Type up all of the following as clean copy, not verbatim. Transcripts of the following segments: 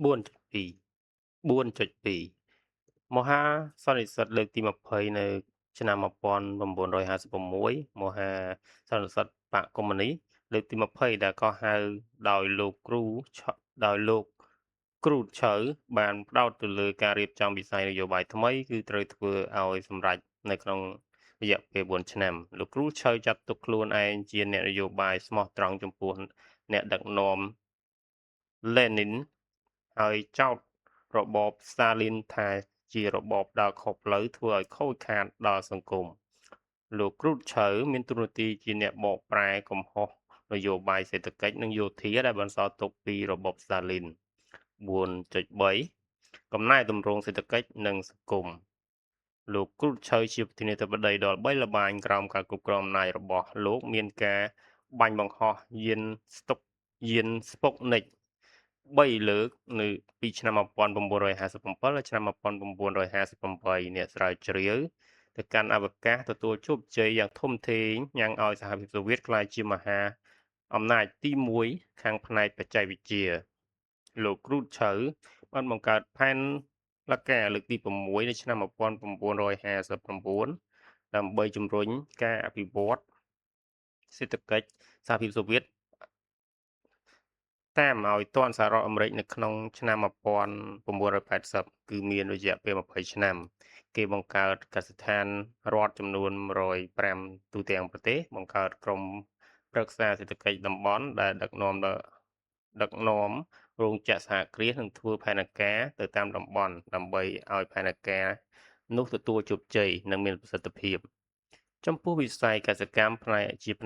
4.2 មហាសន្និសីទលើកទី20នៅឆ្នាំ1956មហាសន្និសីទបក្សកុម្មុយនីស្តលើកទី20ដែលក៏ហៅដោយលោកគ្រូឆដោយលោកគ្រូឆៅបានផ្ដោតទៅលើការរៀបចំវិស័យនយោបាយថ្មីគឺត្រូវធ្វើឲ្យសម្រេចនៅក្នុងរយៈពេល4ឆ្នាំលោកគ្រូឆៅចាត់ទុកខ្លួនឯងជាអ្នកនយោបាយស្មោះត្រង់ចំពោះអ្នកដឹកនាំលេនីនហើយចោទរបបស្តាលីនថាជារបបដើរខុសផ្លូវធ្វើឲ្យខូចខាតដល់សង្គមលោកគ្រូតឈៅមានតួនាទីជាអ្នកបកប្រែកំហុសនយោបាយសេដ្ឋកិច្ចនិងយោធាដែលបន្សល់ទុកពីរបបស្តាលីន4.3កំណែទម្រង់សេដ្ឋកិច្ចនិងសង្គមលោកគ្រូតឈៅជាប្រធានាធិបតីដ៏ល្បីល្បាញក្រោមការគ្រប់គ្រងអំណាចរបស់លោកមានការបាញ់បង្ហោះយានស្ពុកនិក3លើកនៅពីឆ្នាំ1957ដល់ឆ្នាំ1958អ្នកស្រាវជ្រាវទៅកាន់អវកាសទទួលជោគជ័យយ៉ាងធំធេងញ៉ាំងឲ្យសហភាពសូវៀតក្លាយជាមហាអំណាចទី1ខាងផ្នែកបច្ចេកវិទ្យាលោកគ្រូតឈៅបានបង្កើតផែនលការលើកទី6នៅឆ្នាំ1959ដើម្បីជំរុញការអភិវឌ្ឍសេដ្ឋកិច្ចសហភាពសូវៀតតាមឲ្យទាន់សហរដ្ឋអាមេរិកនៅក្នុងឆ្នាំ1980គឺមានរយៈពេល20ឆ្នាំគេបង្កើតកសិដ្ឋានរដ្ឋចំនួន105ទូទាំងប្រទេសបង្កើតក្រុមប្រឹក្សាសេដ្ឋកិច្ចតំបន់ដែលដឹកនាំរោងចក្រសហគ្រាសនិងធ្វើផែនការទៅតាមតំបន់ដើម្បីឲ្យផែនការនោះទទួលជោគជ័យនិងមានប្រសិទ្ធភាពចំពោះវិស័យកសិកម្មផ្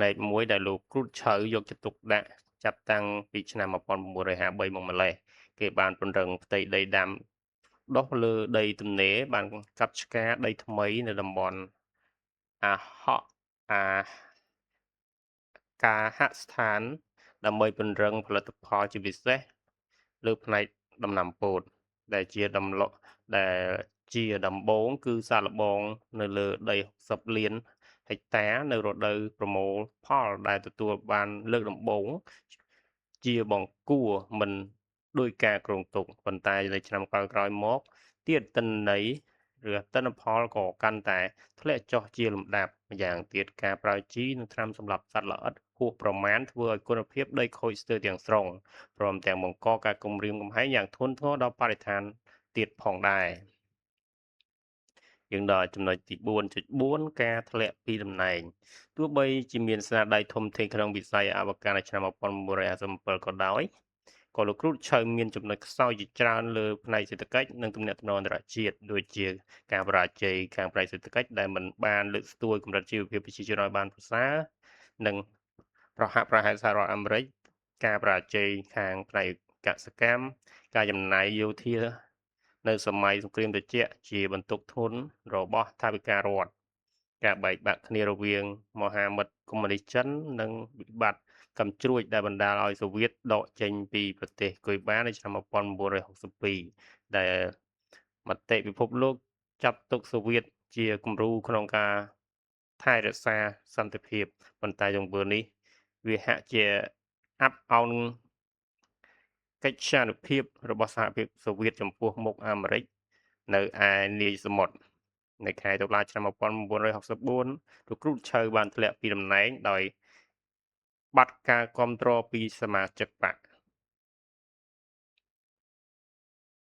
នែកមួយដែលលោកគ្រូតឆៅយកចិត្តទុកដាក់ចាប់តាំងពីឆ្នាំ1953មកម្លេះគេបានពង្រឹងផ្ទៃដីដាំដុះលើដីទំនេរបានកាប់ឆ្ការដីថ្មីនៅតំបន់អាហកអាកាហស្ថានដើម្បីពង្រឹងផលិតផលជាពិសេសលើផ្នែកដំណាំពោតដែលជាដំបូងគឺសាកល្បងនៅលើដី60លានហិកតានៅរដូវប្រមូលផលដែលទទួលបានលើកដំបូងជាបង្គួរមិនដោយការគ្រោងទុកប៉ុន្តែនៅឆ្នាំក្រោយៗមកទៀតទិន្នន័យឬទិន្នផលក៏កាន់តែធ្លាក់ចុះជាលំដាប់ម្យ៉ាងទៀតការប្រើជីនិងថ្នាំសម្លាប់សត្វល្អិតហួសប្រមាណធ្វើឲ្យគុណភាពដីខូចស្ទើរទាំងស្រុងព្រមទាំងបង្កការគំរាមកំហែងយ៉ាងធ្ងន់ធ្ងរដល់បរិស្ថានទៀតផងដែរយើងដល់ចំណុចទី4.4ការធ្លាក់ពីតំណែងទោះបីជាមានស្នាដៃធំធេងក្នុងវិស័យអវកាសនៅឆ្នាំ1957ក៏ដោយក៏លោកគ្រូតឆៅមានចំណុចខ្សោយជាច្រើនលើផ្នែកសេដ្ឋកិច្ចនិងទំនាក់ទំនងអន្តរជាតិដូចជាការបរាជ័យខាងផ្នែកសេដ្ឋកិច្ចដែលមិនបានលើកស្ទួយកម្រិតជីវភាពប្រជាជនឲ្យបានប្រសើរនិងប្រហាក់ប្រហែលសហរដ្ឋអាមេរិកការបរាជ័យខាងផ្នែកកសិកម្មការចំណាយយោធានៅសម័យសង្គ្រាមត្រជាក់ជាបន្ទុកធនរបស់ថវិការដ្ឋការបែកបាក់គ្នារវាងមហាមិត្តកុម្មុយនីសចិននិងវិបត្តិកាំជ្រួចដែលបណ្ដាលឲ្យសូវៀតដកចេញពីប្រទេសគុយបានៅឆ្នាំ1962ដែលមតិពិភពលោកចាត់ទុកសូវៀតជាគំរូក្នុងការថែរក្សាសន្តិភាពប៉ុន្តែទង្វើនេះវាហាក់ជាអាប់អោនកិត្យានុភាពរបស់សហភាពសូវៀតចំពោះមុខអាមេរិកនៅឯនាយសមុទ្រនៅខែតុលាឆ្នាំ1964លោកគ្រូតឆៅបានធ្លាក់ពីតំណែងដោយបាត់ការគាំទ្រពីសមាជិកបក្ស